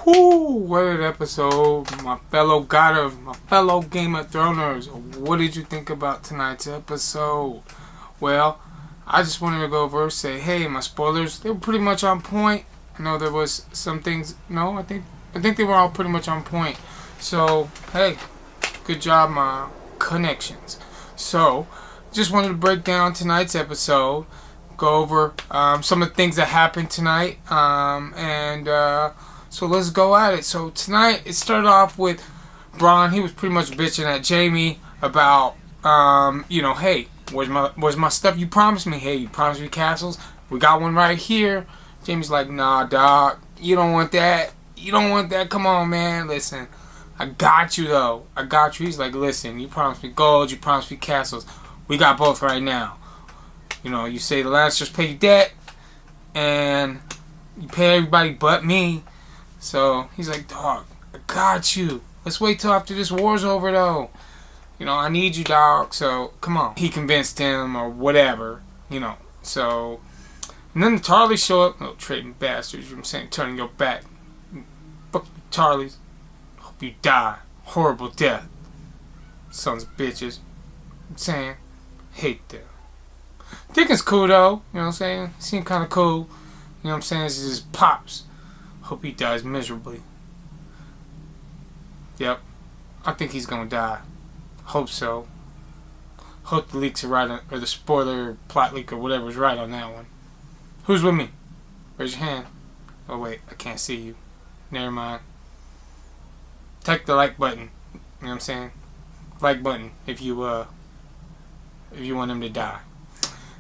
Whoo! What an episode, my fellow Goddard, my fellow Game of Throners. What did you think about tonight's episode? Well, I just wanted to go over and say, hey, my spoilers, they were pretty much on point. I know there was some things. No, I think they were all pretty much on point. So, hey, good job, my connections. So, just wanted to break down tonight's episode, go over some of the things that happened tonight, so let's go at it. So tonight it started off with Bronn. He was pretty much bitching at Jaime about, hey, where's my stuff you promised me? Hey, you promised me castles. We got one right here. Jaime's like, nah, dog. You don't want that. You don't want that. Come on, man. Listen, I got you, though. I got you. He's like, listen, you promised me gold. You promised me castles. We got both right now. You know, you say the Lannisters pay your debt, and you pay everybody but me. So he's like, dog, I got you. Let's wait till after this war's over, though. You know, I need you, dog. So come on. He convinced him or whatever, So, and then the Tarleys show up. No, trading bastards. You know what I'm saying? Turning your back. Fuck you, Tarleys. Hope you die. Horrible death. Sons of bitches. I'm saying, hate them. Dickon's cool, though. You know what I'm saying? He seemed kind of cool. You know what I'm saying? This is his pops. Hope he dies miserably. Yep. I think he's gonna die. Hope so. Hope the leaks are right or the spoiler plot leak or whatever is right on that one. Who's with me? Raise your hand. Oh wait, I can't see you. Never mind. Take the like button. You know what I'm saying? Like button if you want him to die.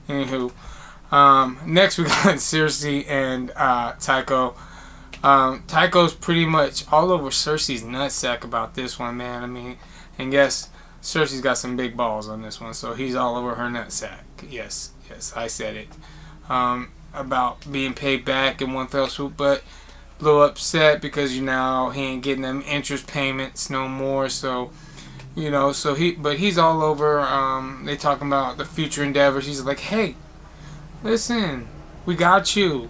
Anywho, next we got Cersei and Tycho. Tycho's pretty much all over Cersei's nutsack about this one, man. I mean, and yes, Cersei's got some big balls on this one, so he's all over her nutsack. Yes, I said it. About being paid back in one fell swoop, but a little upset because he ain't getting them interest payments no more. So, he's all over. They talking about the future endeavors. He's like, hey, listen, we got you.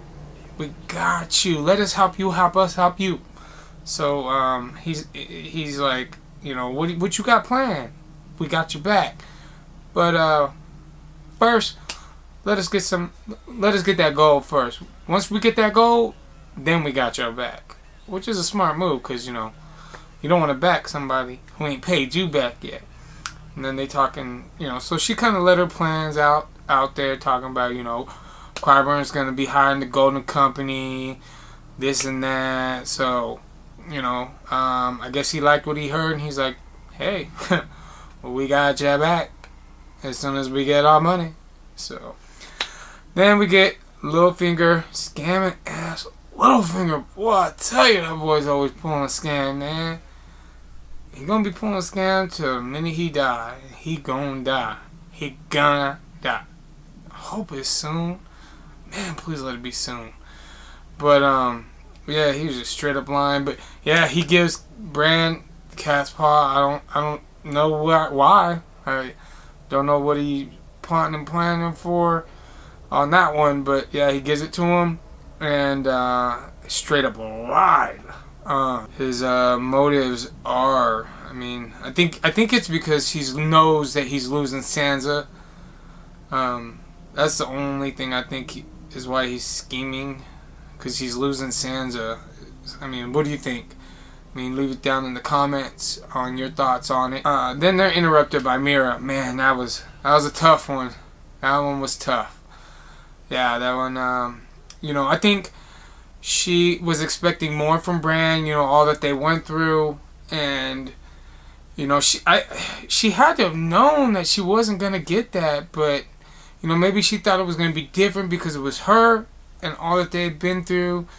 We got you. Let us help you. Help us help you. So he's like, what you got planned? We got you back. But first, let us get that gold first. Once we get that gold, then we got your back. Which is a smart move, because you don't want to back somebody who ain't paid you back yet. And then they talking, so she kind of let her plans out there, talking about, Qyburnn's going to be hiring the Golden Company, this and that. So, I guess he liked what he heard, and he's like, hey, well, we got you back as soon as we get our money. So, then we get Littlefinger scamming ass. Littlefinger, boy, I tell you, that boy's always pulling a scam, man. He gonna be pulling a scam till the minute he die. He gonna die. He gonna die. I hope it's soon. Man, please let it be soon. But, yeah, he was just straight up lying. But, yeah, he gives Bran cat's paw. I don't know why. I don't know what he planning for on that one. But, yeah, he gives it to him. And, straight up lied. His motives are, I think it's because he knows that he's losing Sansa. That's the only thing I think is why he's scheming, because he's losing Sansa. What do you think? Leave it down in the comments on your thoughts on it. Then they're interrupted by Meera. Man, that was a tough one. That one was tough. Yeah, that one. I think she was expecting more from Bran. All that they went through, and she had to have known that she wasn't gonna get that, but. Maybe she thought it was going to be different because it was her and all that they had been through.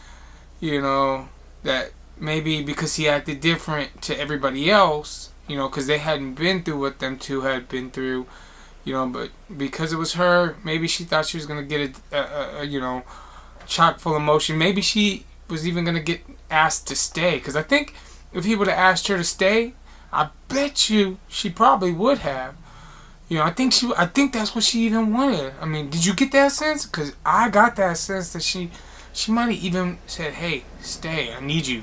That maybe because he acted different to everybody else, because they hadn't been through what them two had been through, but because it was her, maybe she thought she was going to get a chock full of emotion. Maybe she was even going to get asked to stay, because I think if he would have asked her to stay, I bet you she probably would have. I think that's what she even wanted. Did you get that sense? Because I got that sense that she might have even said, hey, stay, I need you.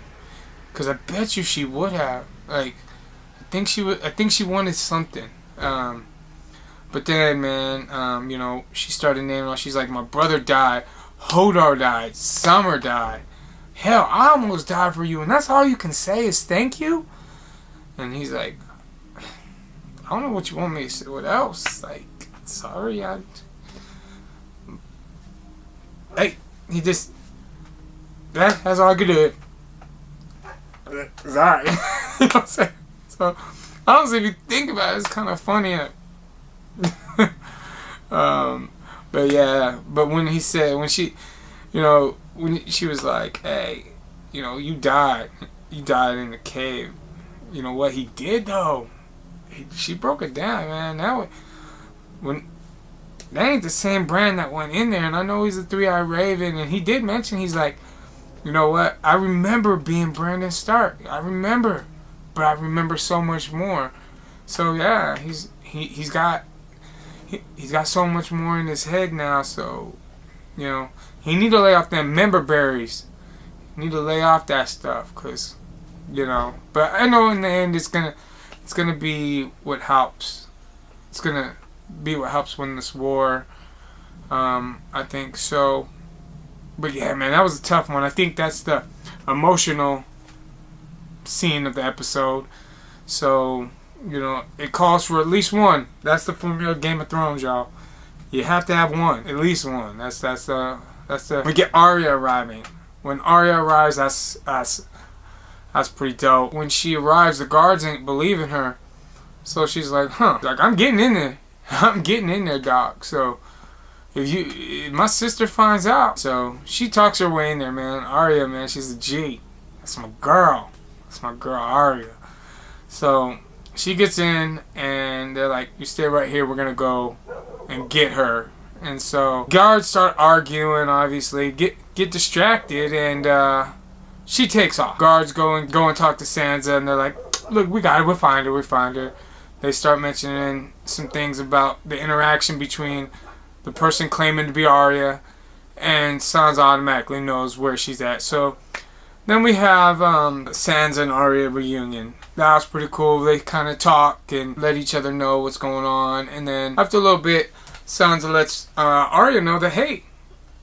Because I bet you she would have. Like, I think she would. I think she wanted something. But then, man, you know, she started naming all. She's like, my brother died, Hodor died, Summer died. Hell, I almost died for you, and that's all you can say is thank you? And he's like, I don't know what you want me to say. What else? Like, sorry, Hey, he just... That's all I could do. Sorry. You know what I'm saying? So, honestly, if you think about it, it's kind of funny. But yeah, but when she, you know, when she was like, hey, you know, you died in the cave. You know what he did though? She broke it down, man. That ain't the same brand that went in there, and I know he's a 3-eyed raven, and he did mention, he's like, you know what? I remember being Brandon Stark. I remember, but I remember so much more. So yeah, he's got so much more in his head now. So, you know, he need to lay off them member berries. He need to lay off that stuff, cause, you know. But I know in the end, it's gonna be what helps. It's gonna be what helps win this war. I think so. But yeah, man, that was a tough one. I think that's the emotional scene of the episode. So, you know, it calls for at least one. That's the formula of Game of Thrones, y'all. You have to have one, at least one. That's we get Arya arriving. When Arya arrives, that's pretty dope. When she arrives, the guards ain't believing her. So she's like, like, I'm getting in there. I'm getting in there, doc. So if my sister finds out, so she talks her way in there, man. Arya, man, she's a G. That's my girl. That's my girl, Arya. So she gets in, and they're like, you stay right here. We're going to go and get her. And so guards start arguing, obviously. Get distracted, and she takes off. Guards go and talk to Sansa, and they're like, look, we got her. We'll find her. They start mentioning some things about the interaction between the person claiming to be Arya, and Sansa automatically knows where she's at. So then we have Sansa and Arya reunion. That was pretty cool. They kind of talk and let each other know what's going on. And then after a little bit, Sansa lets Arya know that, hey,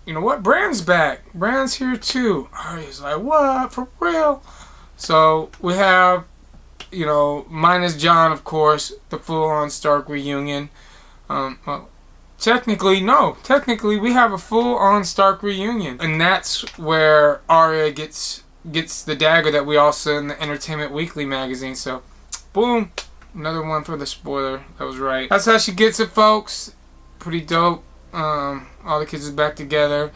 you know what? Bran's back. Bran's here too. Arya's like, what? For real? So we have, you know, minus Jon, of course, the full-on Stark reunion. Well, technically, no. Technically, we have a full-on Stark reunion. And that's where Arya gets the dagger that we all saw in the Entertainment Weekly magazine. So, boom. Another one for the spoiler. That was right. That's how she gets it, folks. Pretty dope. All the kids are back together.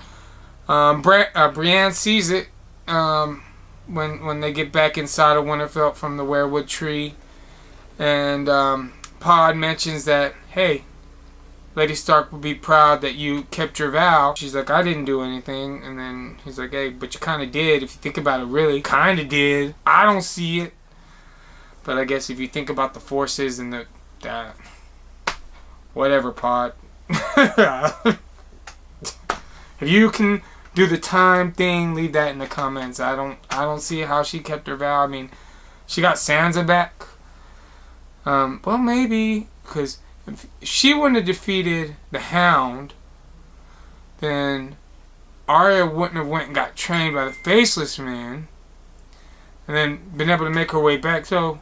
Brienne sees it when they get back inside of Winterfell from the weirwood tree. And Pod mentions that, hey, Lady Stark would be proud that you kept your vow. She's like, I didn't do anything. And then he's like, hey, but you kind of did. If you think about it, really, kind of did. I don't see it. But I guess if you think about the forces and that whatever, Pod. If you can do the time thing, leave that in the comments. I don't see how she kept her vow. I mean, she got Sansa back. Well, maybe, because if she wouldn't have defeated the Hound, then Arya wouldn't have went and got trained by the Faceless Man, and then been able to make her way back. So,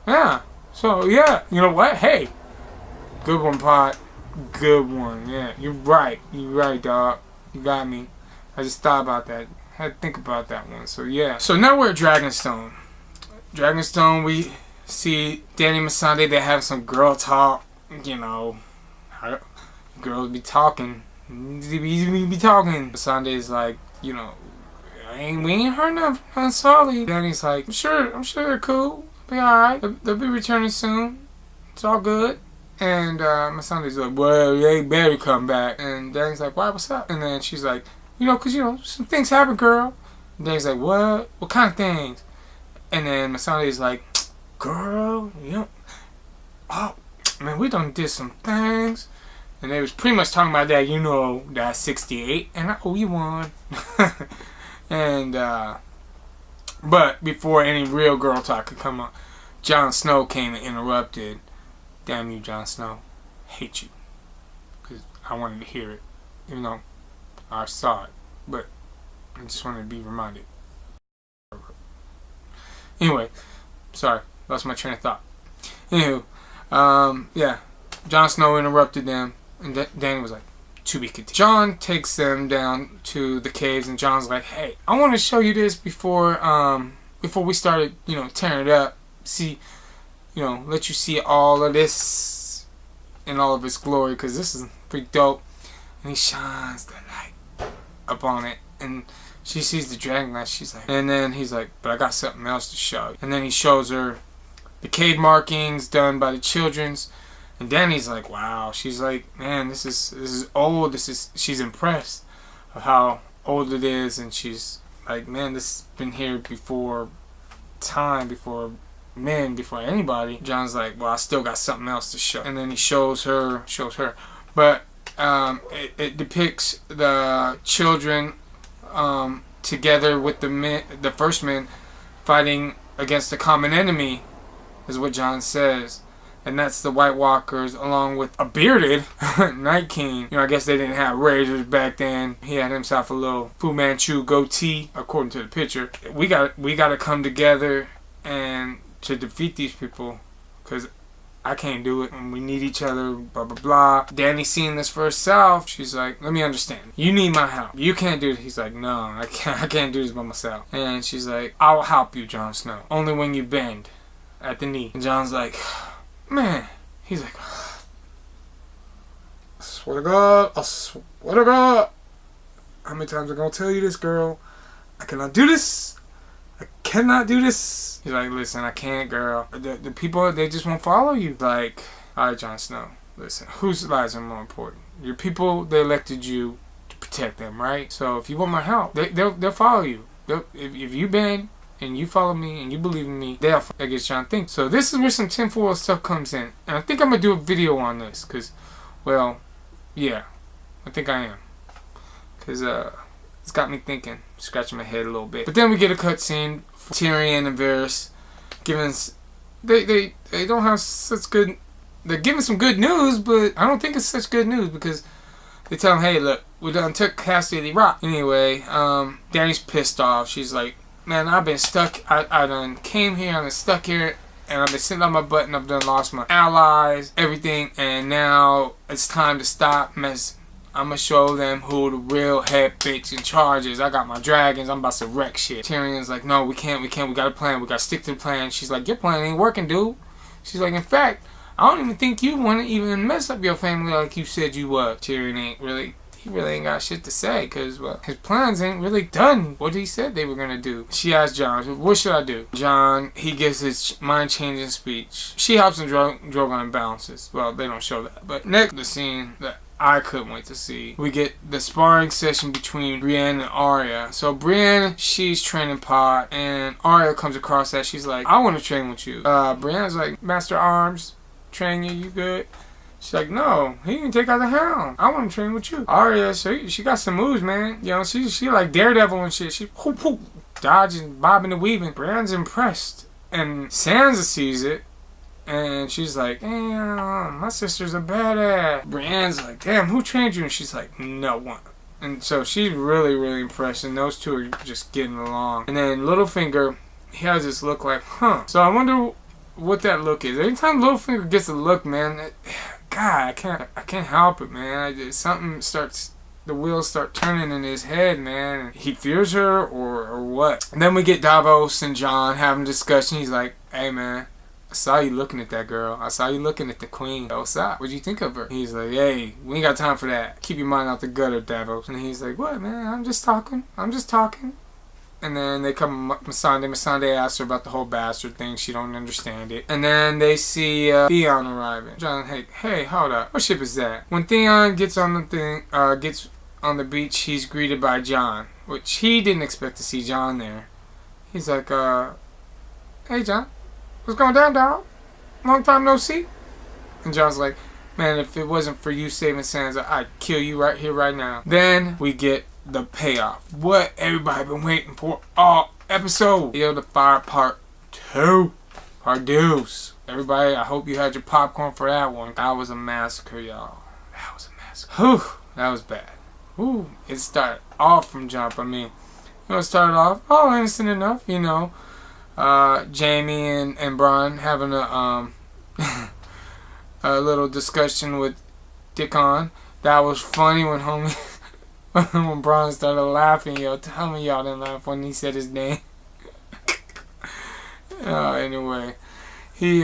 yeah. So, yeah. You know what? Hey. Good one, Pod. Good one. Yeah, you're right. You're right, dog. You got me. I just thought about that. Had to think about that one. So, yeah. So, now we're at Dragonstone. Dragonstone, we see Dany Missandei. They have some girl talk. You know, girls be talking. We be talking. Missandei's like, you know, we ain't heard nothing from Sully. Dany's like, I'm sure they're cool. Be alright. They'll be returning soon. It's all good. And Missandei's like, well, they better come back. And Dany's like, why, what's up? And then she's like, you know, because, you know, some things happen, girl. And Dany's like, what? What kind of things? And then Missandei's like, girl, you know, oh, man, we done did some things. And they was pretty much talking about that, you know, that 68. And I owe you one. And But before any real girl talk could come up, Jon Snow came and interrupted. Damn you, Jon Snow. Hate you. Because I wanted to hear it. Even though I saw it. But I just wanted to be reminded. Anyway. Sorry. Lost my train of thought. Anywho. Yeah. Jon Snow interrupted them. And Dany was like, to be continued. Jon takes them down to the caves. And Jon's like, hey, I want to show you this before we started, tearing it up. See, let you see all of this in all of its glory, because this is pretty dope. And he shines the light up on it, and she sees the dragon glass. She's like, and then he's like, but I got something else to show you. And then he shows her the cave markings done by the children's, and Dany's like, wow. She's like, man, this is old. She's impressed of how old it is, and she's like, man, this has been here before time, before men, before anybody. Jon's like, well, I still got something else to show. And then he shows her. But it depicts the children together with the first men fighting against the common enemy, is what Jon says. And that's the White Walkers, along with a bearded Night King. I guess they didn't have razors back then. He had himself a little Fu Manchu goatee, according to the picture. We got to come together and to defeat these people, because I can't do it, and we need each other, blah blah blah. Dany's seeing this for herself. She's like, let me understand, you need my help, you can't do it. He's like, no, I can't do this by myself. And she's like, I'll help you, Jon Snow, only when you bend at the knee. And Jon's like, man, he's like, I swear to God, how many times am I gonna tell you this, girl? I cannot do this. He's like, listen, I can't, girl. The people, they just won't follow you. Like, alright, Jon Snow, listen, whose lives are more important? Your people, they elected you to protect them, right? So if you want my help, they'll follow you. If you bend and you follow me and you believe in me, they'll follow. I guess Jon thinks. So this is where some tinfoil stuff comes in. And I think I'm going to do a video on this, because, well, yeah, I think I am. Because it's got me thinking, scratching my head a little bit. But then we get a cutscene for Tyrion and Varys giving us, they don't have such good, they're giving some good news, but I don't think it's such good news, because they tell him, hey, look, we done took Casterly Rock. Anyway, Dany's pissed off. She's like, man, I've been stuck, I done came here, I've been stuck here, and I've been sitting on my butt, and I've done lost my allies, everything, and now it's time to stop messing. I'm gonna show them who the real head bitch in charge is. I got my dragons. I'm about to wreck shit. Tyrion's like, no, we can't. We got a plan. We gotta stick to the plan. She's like, your plan ain't working, dude. She's like, in fact, I don't even think you want to even mess up your family like you said you would. Tyrion he really ain't got shit to say, because, well, his plans ain't really done what he said they were gonna do. She asked Jon, what should I do? Jon, he gives his mind-changing speech. She helps him Drogon balances. Well, they don't show that. But next, the scene that I couldn't wait to see. We get the sparring session between Brienne and Arya. So Brienne, she's training Pod, and Arya comes across that. She's like, I want to train with you. Brienne's like, Master Arms, train you good? She's like, no, he can take out the Hound. I want to train with you. Arya, she got some moves, man. She like Daredevil and shit. She dodging, bobbing and weaving. Brienne's impressed. And Sansa sees it. And she's like, damn, my sister's a badass. Brienne's like, damn, who trained you? And she's like, no one. And so she's really, really impressed. And those two are just getting along. And then Littlefinger, he has this look like, huh. So I wonder what that look is. Anytime Littlefinger gets a look, man, God, I can't help it, man. Something starts, the wheels start turning in his head, man. He fears her or what? And then we get Davos and Jon having a discussion. He's like, hey, man, I saw you looking at that girl. I saw you looking at the queen. What's up? What'd you think of her? He's like, hey, we ain't got time for that. Keep your mind out the gutter, Davos. And he's like, what, man? I'm just talking. And then they come, Missandei asks her about the whole bastard thing. She don't understand it. And then they see Theon arriving. Jon, hey, hold up. What ship is that? When Theon gets on the beach, he's greeted by Jon, which he didn't expect to see Jon there. He's like, hey, Jon. What's going down, dog? Long time no see. And Jon's like, man, if it wasn't for you saving Sansa, I'd kill you right here, right now. Then we get the payoff. What everybody been waiting for all episode. Field of Fire Part 2. Part deuce. Everybody, I hope you had your popcorn for that one. That was a massacre, y'all. That was a massacre. Whew, that was bad. Whew, it started off from jump. I mean, it started off, innocent enough, Jamie and Bron having a little discussion with Dickon. That was funny when when Bron started laughing, yo. Tell me y'all didn't laugh when he said his name. Anyway, he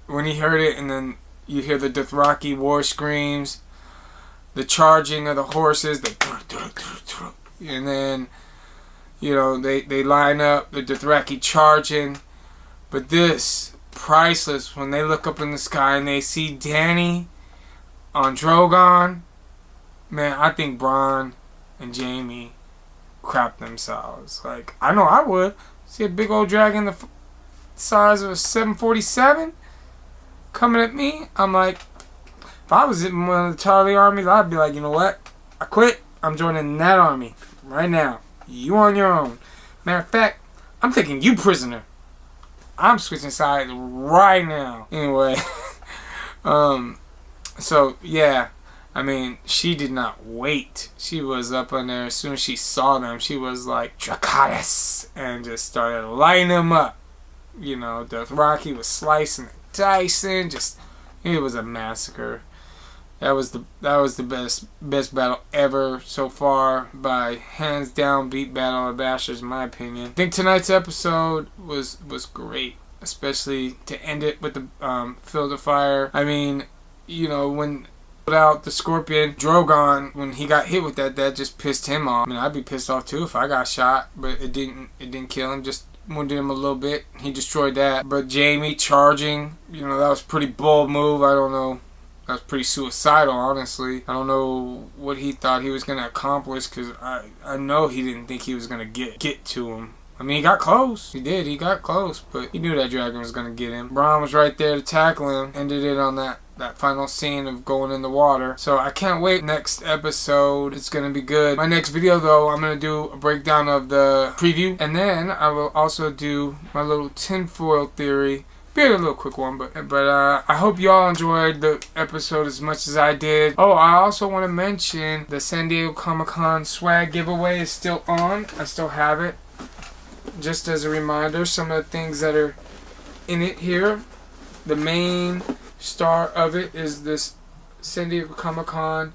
when he heard it, and then you hear the Dothraki war screams, the charging of the horses, and then they line up, the Dothraki charging. But this priceless when they look up in the sky and they see Dany on Drogon. Man, I think Bron and Jamie crap themselves. Like, I know I would. See a big old dragon the size of a 747 coming at me. I'm like, if I was in one of the Tarly armies, I'd be like, you know what? I quit. I'm joining that army right now. You on your own. Matter of fact, I'm taking you prisoner. I'm switching sides right now. Anyway, so yeah. I mean, she did not wait. She was up in there as soon as she saw them. She was like, Dracarys, and just started lighting them up. Dothraki was slicing and dicing. It was a massacre. That was the best battle ever so far, by hands down beat Battle of Bastards, in my opinion. I think tonight's episode was great, especially to end it with the Field of Fire. I mean, when out the Scorpion, Drogon, when he got hit with that just pissed him off. I mean, I'd be pissed off too if I got shot, but it didn't kill him, just wounded him a little bit. He destroyed that. But Jamie charging, that was a pretty bold move. I don't know. That was pretty suicidal, honestly. I don't know what he thought he was going to accomplish, because I know he didn't think he was going to get to him. I mean, he got close. He did. He got close, but he knew that dragon was going to get him. Bron was right there to tackle him. Ended it on that final scene of going in the water. So I can't wait. Next episode, it's going to be good. My next video, though, I'm going to do a breakdown of the preview. And then I will also do my little tinfoil theory. Be a little quick one, but I hope y'all enjoyed the episode as much as I did. Oh, I also want to mention the San Diego Comic-Con swag giveaway is still on. I still have it. Just as a reminder, some of the things that are in it here. The main star of it is this San Diego Comic-Con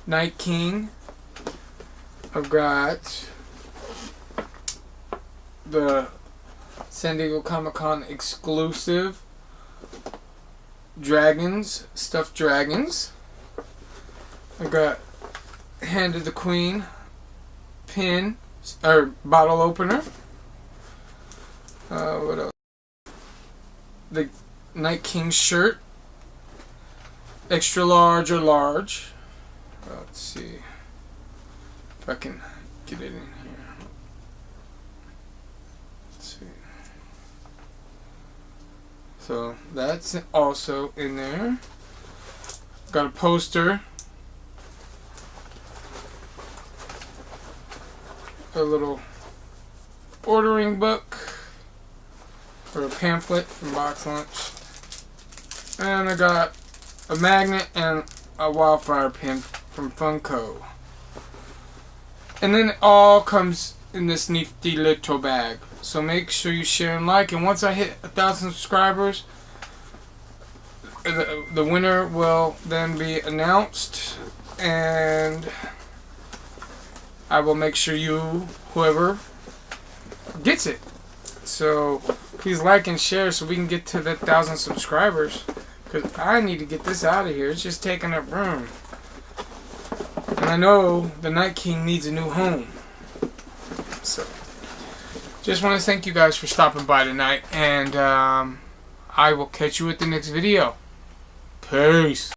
Night King. I've got the San Diego Comic-Con exclusive dragons, stuffed dragons. I got Hand of the Queen pin, or bottle opener. What else? The Night King shirt, extra large or large. Let's see if I can get it in here. Let's see. So that's also in there. Got a poster, a little ordering book, or a pamphlet from Box Lunch, and I got a magnet and a wildfire pin from Funko. And then it all comes in this nifty little bag. So make sure you share and like. And once I hit 1,000 subscribers, the winner will then be announced, and I will make sure whoever gets it. So please like and share so we can get to the 1,000 subscribers, because I need to get this out of here. It's just taking up room. And I know the Night King needs a new home. So just want to thank you guys for stopping by tonight, and I will catch you at the next video. Peace.